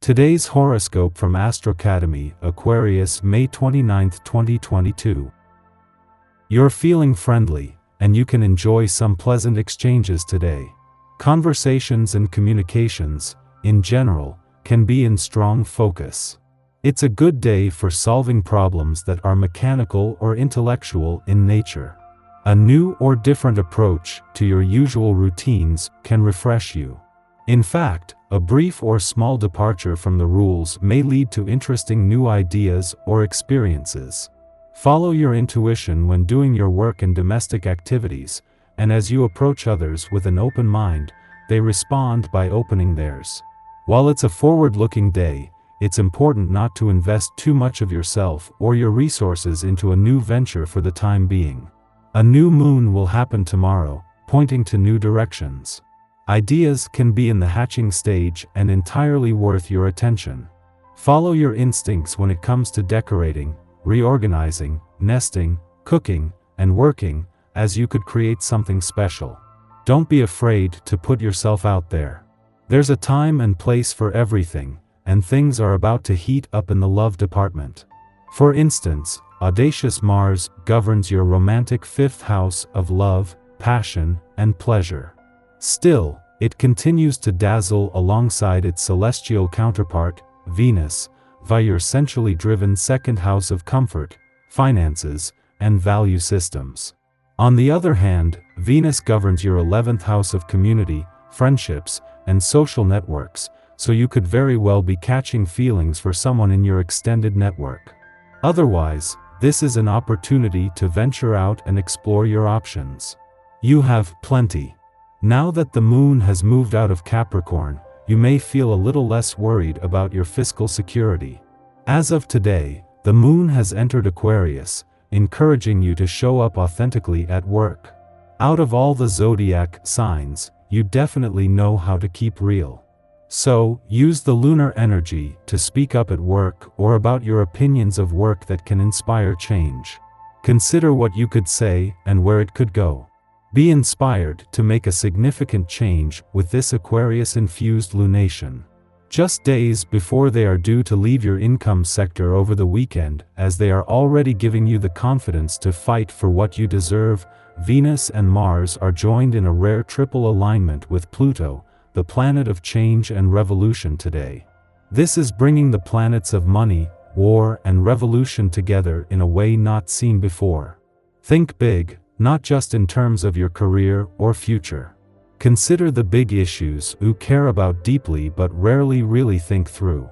Today's horoscope from Astrocademy Aquarius May 29, 2022. You're feeling friendly, and you can enjoy some pleasant exchanges today. Conversations and communications, in general, can be in strong focus. It's a good day for solving problems that are mechanical or intellectual in nature. A new or different approach to your usual routines can refresh you. In fact, a brief or small departure from the rules may lead to interesting new ideas or experiences. Follow your intuition when doing your work and domestic activities, and as you approach others with an open mind, they respond by opening theirs. While it's a forward-looking day, it's important not to invest too much of yourself or your resources into a new venture for the time being. A new moon will happen tomorrow, pointing to new directions. Ideas can be in the hatching stage and entirely worth your attention. Follow your instincts when it comes to decorating, reorganizing, nesting, cooking, and working, as you could create something special. Don't be afraid to put yourself out there. There's a time and place for everything, and things are about to heat up in the love department. For instance, audacious Mars governs your romantic fifth house of love, passion, and pleasure. Still, it continues to dazzle alongside its celestial counterpart, Venus, via your sensually driven second house of comfort, finances, and value systems. On the other hand, Venus governs your 11th house of community, friendships, and social networks, so you could very well be catching feelings for someone in your extended network. Otherwise, this is an opportunity to venture out and explore your options. You have plenty. Now that the moon has moved out of Capricorn, you may feel a little less worried about your fiscal security. As of today, the moon has entered Aquarius, encouraging you to show up authentically at work. Out of all the zodiac signs, you definitely know how to keep real. So, use the lunar energy to speak up at work or about your opinions of work that can inspire change. Consider what you could say and where it could go. Be inspired to make a significant change with this Aquarius-infused lunation. Just days before they are due to leave your income sector over the weekend, as they are already giving you the confidence to fight for what you deserve, Venus and Mars are joined in a rare triple alignment with Pluto, the planet of change and revolution today. This is bringing the planets of money, war, and revolution together in a way not seen before. Think big, not just in terms of your career or future. Consider the big issues you care about deeply but rarely really think through.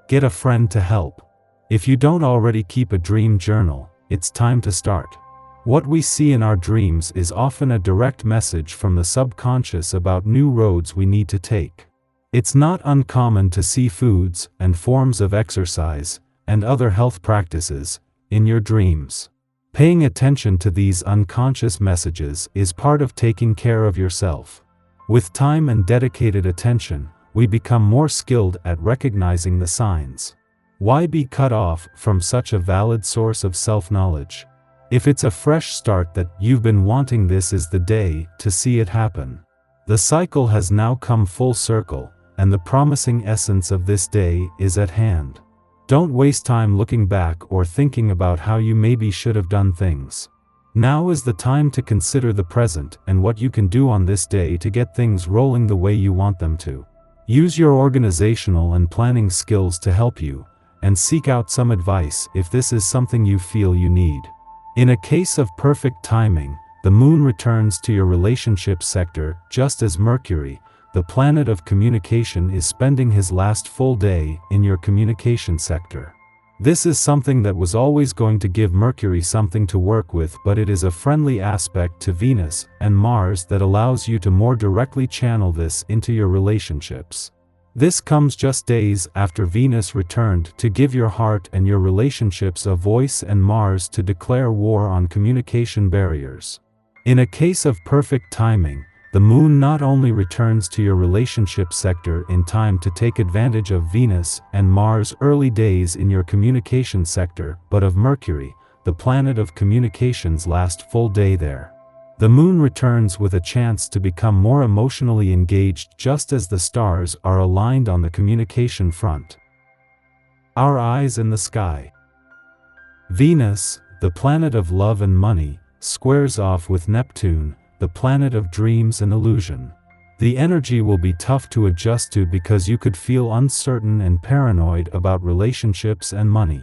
Get a friend to help. If you don't already keep a dream journal, it's time to start. What we see in our dreams is often a direct message from the subconscious about new roads we need to take. It's not uncommon to see foods and forms of exercise and other health practices in your dreams. Paying attention to these unconscious messages is part of taking care of yourself. With time and dedicated attention, we become more skilled at recognizing the signs. Why be cut off from such a valid source of self-knowledge? If it's a fresh start that you've been wanting, this is the day to see it happen. The cycle has now come full circle, and the promising essence of this day is at hand. Don't waste time looking back or thinking about how you maybe should have done things. Now is the time to consider the present and what you can do on this day to get things rolling the way you want them to. Use your organizational and planning skills to help you, and seek out some advice if this is something you feel you need. In a case of perfect timing, the moon returns to your relationship sector just as Mercury, the planet of communication, is spending his last full day in your communication sector. This is something that was always going to give Mercury something to work with, but it is a friendly aspect to Venus and Mars that allows you to more directly channel this into your relationships. This comes just days after Venus returned to give your heart and your relationships a voice and Mars to declare war on communication barriers. In a case of perfect timing, the moon not only returns to your relationship sector in time to take advantage of Venus and Mars' early days in your communication sector, but of Mercury, the planet of communication's last full day there. The moon returns with a chance to become more emotionally engaged just as the stars are aligned on the communication front. Our eyes in the sky. Venus, the planet of love and money, squares off with Neptune, the planet of dreams and illusion. The energy will be tough to adjust to because you could feel uncertain and paranoid about relationships and money.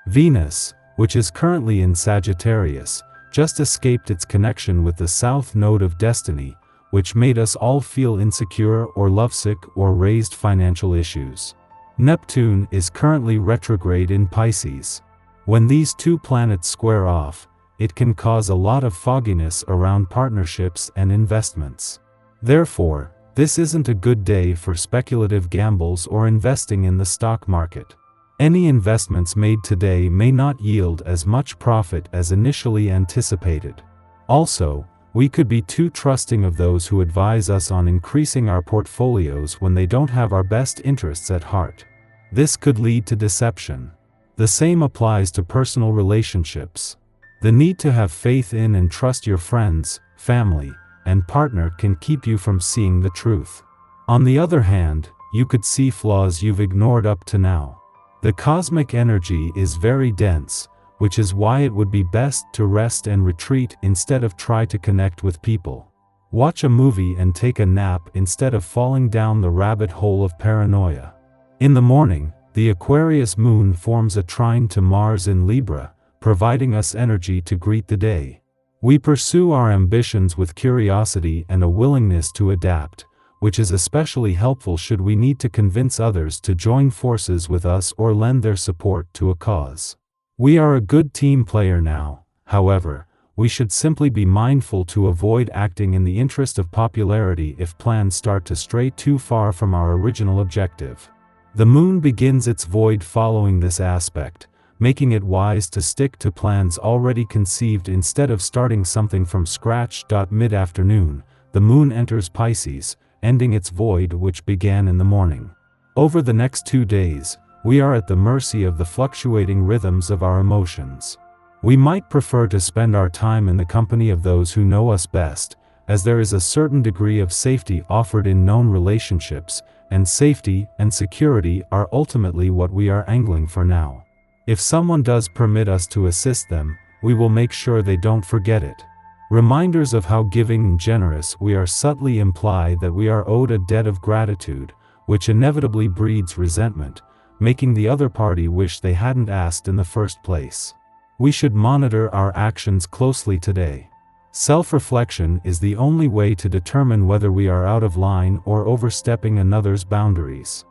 Venus, which is currently in Sagittarius, just escaped its connection with the south node of destiny, which made us all feel insecure or lovesick or raised financial issues. Neptune is currently retrograde in Pisces. When these two planets square off, it can cause a lot of fogginess around partnerships and investments. Therefore, this isn't a good day for speculative gambles or investing in the stock market. Any investments made today may not yield as much profit as initially anticipated. Also, we could be too trusting of those who advise us on increasing our portfolios when they don't have our best interests at heart. This could lead to deception. The same applies to personal relationships. The need to have faith in and trust your friends, family, and partner can keep you from seeing the truth. On the other hand, you could see flaws you've ignored up to now. The cosmic energy is very dense, which is why it would be best to rest and retreat instead of try to connect with people. Watch a movie and take a nap instead of falling down the rabbit hole of paranoia. In the morning, the Aquarius moon forms a trine to Mars in Libra, providing us energy to greet the day. We pursue our ambitions with curiosity and a willingness to adapt, which is especially helpful should we need to convince others to join forces with us or lend their support to a cause. We are a good team player now, however, we should simply be mindful to avoid acting in the interest of popularity if plans start to stray too far from our original objective. The moon begins its void following this aspect, making it wise to stick to plans already conceived instead of starting something from scratch. Mid-afternoon, the moon enters Pisces, ending its void which began in the morning. Over the next 2 days, we are at the mercy of the fluctuating rhythms of our emotions. We might prefer to spend our time in the company of those who know us best, as there is a certain degree of safety offered in known relationships, and safety and security are ultimately what we are angling for now. If someone does permit us to assist them, we will make sure they don't forget it. Reminders of how giving and generous we are subtly imply that we are owed a debt of gratitude, which inevitably breeds resentment, making the other party wish they hadn't asked in the first place. We should monitor our actions closely today. Self-reflection is the only way to determine whether we are out of line or overstepping another's boundaries.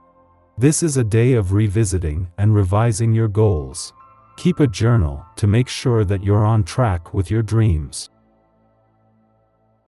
This is a day of revisiting and revising your goals. Keep a journal to make sure that you're on track with your dreams.